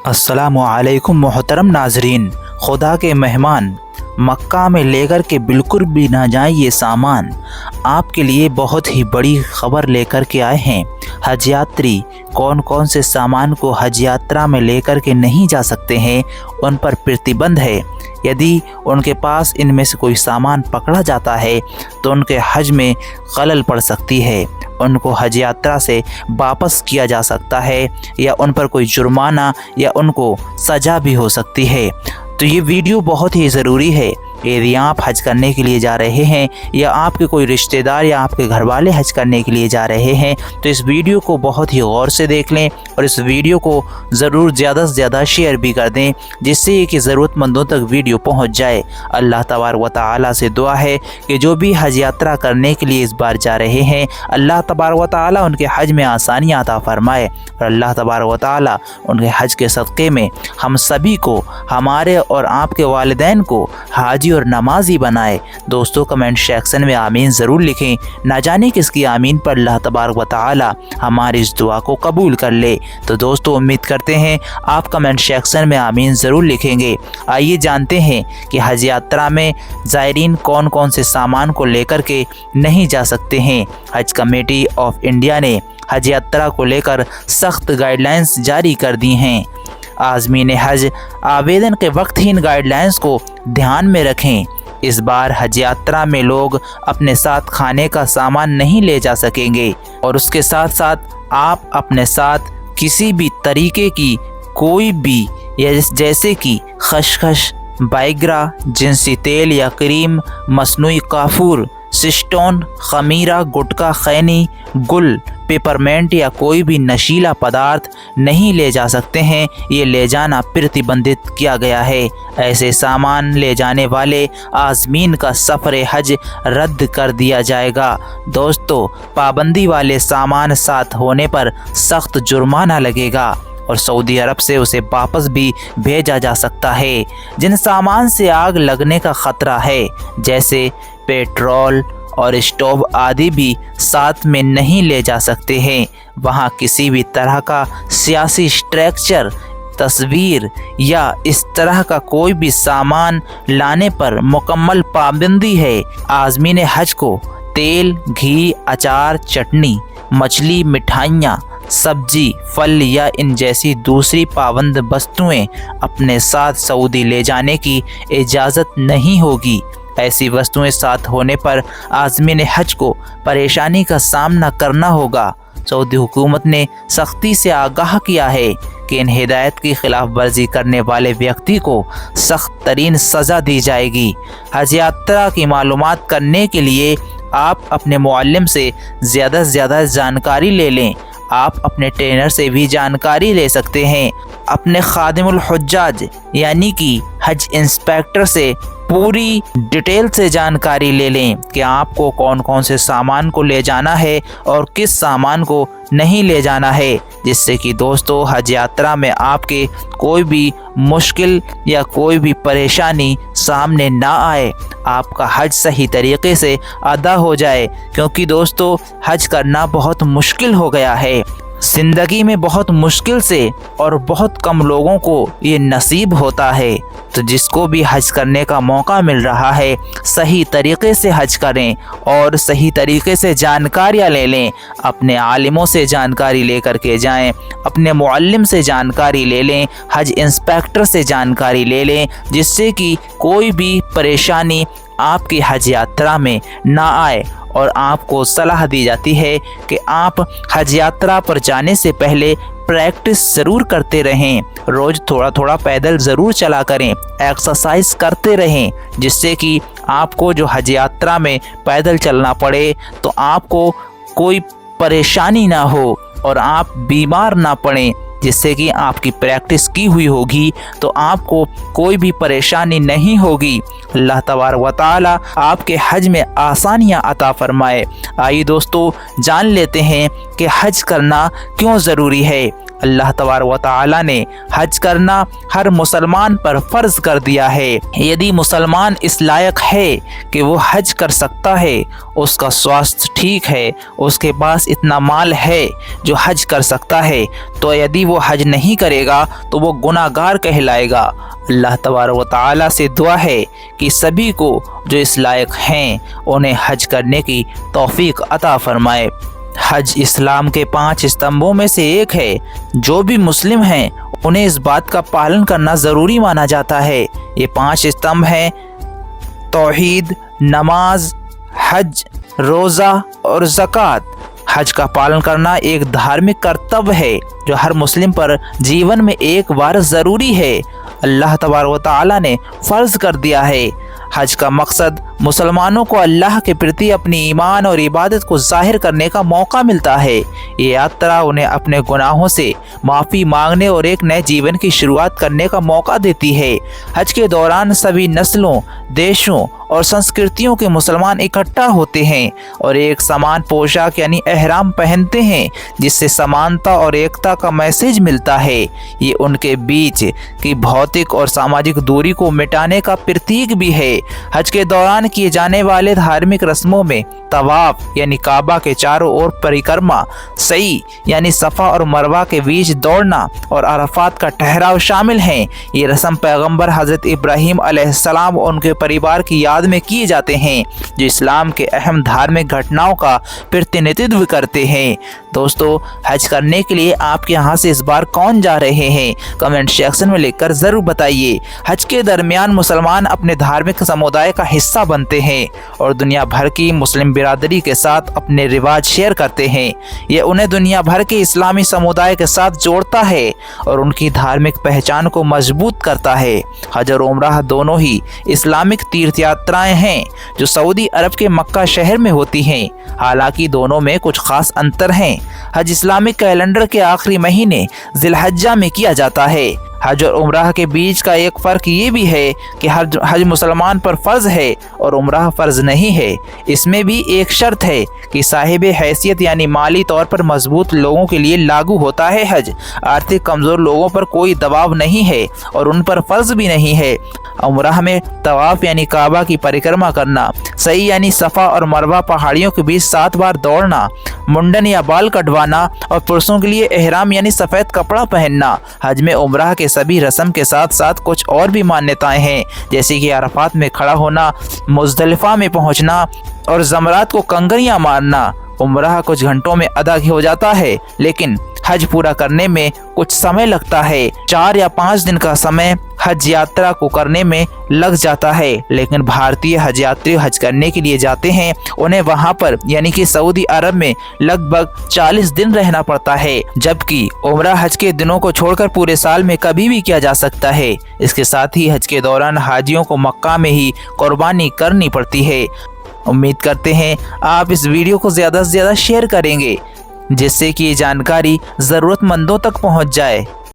अस्सलामु अलैकुम मोहतरम नाजरीन, खुदा के मेहमान मक्का में लेकर के बिल्कुल भी ना जाएं ये सामान। आपके लिए बहुत ही बड़ी खबर लेकर के आए हैं। हज यात्री कौन कौन से सामान को हज यात्रा में लेकर के नहीं जा सकते हैं, उन पर प्रतिबंध है। यदि उनके पास इनमें से कोई सामान पकड़ा जाता है तो उनके हज में खलल पड़ सकती है, उनको हज यात्रा से वापस किया जा सकता है या उन पर कोई जुर्माना या उनको सज़ा भी हो सकती है। तो ये वीडियो बहुत ही ज़रूरी है। यदि आप हज करने के लिए जा रहे हैं या आपके कोई रिश्तेदार या आपके घर वाले हज करने के लिए जा रहे हैं तो इस वीडियो को बहुत ही गौर से देख लें और इस वीडियो को ज़रूर ज़्यादा से ज़्यादा शेयर भी कर दें, जिससे कि ज़रूरतमंदों तक वीडियो पहुंच जाए। अल्लाह तबारक व तआला से दुआ है कि जो भी हज यात्रा करने के लिए इस बार जा रहे हैं, अल्लाह तबारक व तआला उनके हज में आसानियाँ अता फरमाए और अल्लाह तबारक व तआला उनके हज के सदक़े में हम सभी को, हमारे और आपके वालिदैन को हाजी और नमाजी बनाए। दोस्तों, कमेंट सेक्शन में आमीन ज़रूर लिखें। ना जाने किसकी आमीन पर अल्लाह तबारक व तआला हमारी इस दुआ को कबूल कर ले। तो दोस्तों, उम्मीद करते हैं आप कमेंट सेक्शन में आमीन ज़रूर लिखेंगे। आइए जानते हैं कि हज यात्रा में ज़ायरीन कौन कौन से सामान को लेकर के नहीं जा सकते हैं। हज कमेटी ऑफ इंडिया ने हज यात्रा को लेकर सख्त गाइडलाइंस जारी कर दी हैं। आज़मीन हज आवेदन के वक्त ही इन गाइडलाइंस को ध्यान में रखें। इस बार हज यात्रा में लोग अपने साथ खाने का सामान नहीं ले जा सकेंगे और उसके साथ साथ आप अपने साथ किसी भी तरीके की कोई भी जैसे कि खशखश, बाइगरा, जिनसी तेल या क्रीम, मसनूई काफूर, सिस्टोन, खमीरा, गुटखा, खैनी, गुल, पेपरमेंट या कोई भी नशीला पदार्थ नहीं ले जा सकते हैं। ये ले जाना प्रतिबंधित किया गया है। ऐसे सामान ले जाने वाले आज़मीन का सफ़र हज रद्द कर दिया जाएगा। दोस्तों, पाबंदी वाले सामान साथ होने पर सख्त जुर्माना लगेगा और सऊदी अरब से उसे वापस भी भेजा जा सकता है। जिन सामान से आग लगने का ख़तरा है, जैसे पेट्रोल और स्टोव आदि भी साथ में नहीं ले जा सकते हैं। वहाँ किसी भी तरह का सियासी स्ट्रक्चर, तस्वीर या इस तरह का कोई भी सामान लाने पर मुकम्मल पाबंदी है। आज़मीन हज को तेल, घी, अचार, चटनी, मछली, मिठाइयाँ, सब्जी, फल या इन जैसी दूसरी पाबंद वस्तुएं अपने साथ सऊदी ले जाने की इजाज़त नहीं होगी। ऐसी वस्तुएं साथ होने पर आज़मीन हज को परेशानी का सामना करना होगा। सऊदी हुकूमत ने सख्ती से आगाह किया है कि इन हिदायत की खिलाफ वर्जी करने वाले व्यक्ति को सख्त तरीन सज़ा दी जाएगी। हज यात्रा की मालूमात करने के लिए आप अपने मुअल्लिम से ज़्यादा से ज़्यादा जानकारी ले लें। आप अपने ट्रेनर से भी जानकारी ले सकते हैं। अपने खादिमुल हुज्जाज यानी कि हज इंस्पेक्टर से पूरी डिटेल से जानकारी ले लें कि आपको कौन कौन से सामान को ले जाना है और किस सामान को नहीं ले जाना है, जिससे कि दोस्तों हज यात्रा में आपके कोई भी मुश्किल या कोई भी परेशानी सामने ना आए, आपका हज सही तरीके से अदा हो जाए। क्योंकि दोस्तों, हज करना बहुत मुश्किल हो गया है। ज़िंदगी में बहुत मुश्किल से और बहुत कम लोगों को ये नसीब होता है। तो जिसको भी हज करने का मौका मिल रहा है, सही तरीके से हज करें और सही तरीके से जानकारियाँ ले लें। अपने आलिमों से जानकारी लेकर के जाएं, अपने मुअल्लिम से जानकारी ले लें, हज इंस्पेक्टर से जानकारी ले लें, जिससे कि कोई भी परेशानी आपकी हज यात्रा में ना आए। और आपको सलाह दी जाती है कि आप हज यात्रा पर जाने से पहले प्रैक्टिस ज़रूर करते रहें। रोज़ थोड़ा थोड़ा पैदल ज़रूर चला करें, एक्सरसाइज करते रहें, जिससे कि आपको जो हज यात्रा में पैदल चलना पड़े तो आपको कोई परेशानी ना हो और आप बीमार ना पड़ें। जिससे कि आपकी प्रैक्टिस की हुई होगी तो आपको कोई भी परेशानी नहीं होगी। अल्लाह तबारक व तआला आपके हज में आसानियाँ अता फरमाए। आइए दोस्तों, जान लेते हैं कि हज करना क्यों ज़रूरी है। अल्लाह तबारक व तआला ने हज करना हर मुसलमान पर फ़र्ज़ कर दिया है। यदि मुसलमान इस लायक है कि वो हज कर सकता है, उसका स्वास्थ्य ठीक है, उसके पास इतना माल है जो हज कर सकता है, तो यदि वो हज नहीं करेगा तो वो गुनाहगार कहलाएगा। अल्लाह तबारक व तआला से दुआ है कि सभी को जो इस लायक हैं उन्हें हज करने की तौफीक अता फरमाए। हज इस्लाम के 5 स्तंभों में से एक है। जो भी मुस्लिम हैं उन्हें इस बात का पालन करना ज़रूरी माना जाता है। ये 5 स्तंभ हैं: तौहीद, नमाज, हज, रोज़ा और ज़कात। हज का पालन करना एक धार्मिक कर्तव्य है जो हर मुस्लिम पर जीवन में एक बार ज़रूरी है। अल्लाह तबारक व तआला ने फ़र्ज़ कर दिया है। हज का मकसद मुसलमानों को अल्लाह के प्रति अपनी ईमान और इबादत को ज़ाहिर करने का मौका मिलता है। ये यात्रा उन्हें अपने गुनाहों से माफ़ी मांगने और एक नए जीवन की शुरुआत करने का मौका देती है। हज के दौरान सभी नस्लों, देशों और संस्कृतियों के मुसलमान इकट्ठा होते हैं और एक समान पोशाक यानी एहराम पहनते हैं, जिससे समानता और एकता का मैसेज मिलता है। ये उनके बीच की भौतिक और सामाजिक दूरी को मिटाने का प्रतीक भी है। हज के दौरान किए जाने वाले धार्मिक रस्मों में तवाफ यानी काबा के चारों ओर परिक्रमा, सई यानी सफ़ा और मरवा के बीच दौड़ना और अरफात का ठहराव शामिल हैं। ये रस्म पैगंबर हज़रत इब्राहीम अलैहिस्सलाम और उनके परिवार की याद में किए जाते हैं, जो इस्लाम के अहम धार्मिक घटनाओं का प्रतिनिधित्व करते हैं। दोस्तों, हज करने के लिए आपके यहाँ से इस बार कौन जा रहे हैं? कमेंट सेक्शन में लिखकर ज़रूर बताइए। हज के दरमियान मुसलमान अपने धार्मिक समुदाय का हिस्सा बनते हैं और दुनिया भर की मुस्लिम बिरादरी के साथ अपने रिवाज शेयर करते हैं। ये उन्हें दुनिया भर के इस्लामी समुदाय के साथ जोड़ता है और उनकी धार्मिक पहचान को मजबूत करता है। हज और उम्रह दोनों ही इस्लामिक तीर्थ यात्राएं हैं जो सऊदी अरब के मक्का शहर में होती हैं। हालांकि दोनों में कुछ खास अंतर हैं। हज इस्लामिक कैलेंडर के आखिरी महीने ज़िलहज्जा में किया जाता है। हज और उम्रह के बीच का एक फ़र्क ये भी है कि हज मुसलमान पर फ़र्ज़ है और उम्रह फ़र्ज़ नहीं है। इसमें भी एक शर्त है कि साहिब हैसियत यानी माली तौर पर मजबूत लोगों के लिए लागू होता है हज। आर्थिक कमज़ोर लोगों पर कोई दबाव नहीं है और उन पर फ़र्ज़ भी नहीं है। उम्रह में तवाफ़ यानी काबा की परिक्रमा करना, सही यानी सफ़ा और मरवा पहाड़ियों के बीच 7 बार दौड़ना, मुंडन या बाल कटवाना और पुरुषों के लिए एहराम यानी सफ़ेद कपड़ा पहनना। हज में उम्रह के सभी रस्म के साथ साथ कुछ और भी मान्यताएं हैं, जैसे कि अरफात में खड़ा होना, मुज़दलिफ़ा में पहुंचना और ज़मरात को कंकरियां मारना। उम्रह कुछ घंटों में अदा हो जाता है, लेकिन हज पूरा करने में कुछ समय लगता है। 4 या 5 दिन का समय हज यात्रा को करने में लग जाता है। लेकिन भारतीय हज यात्री हज करने के लिए जाते हैं, उन्हें वहां पर यानी कि सऊदी अरब में लगभग 40 दिन रहना पड़ता है, जबकि उम्रा हज के दिनों को छोड़कर पूरे साल में कभी भी किया जा सकता है। इसके साथ ही हज के दौरान हाजियों को मक्का में ही कुर्बानी करनी पड़ती है। उम्मीद करते हैं आप इस वीडियो को ज़्यादा से ज़्यादा शेयर करेंगे, जिससे कि ये जानकारी ज़रूरतमंदों तक पहुंच जाए।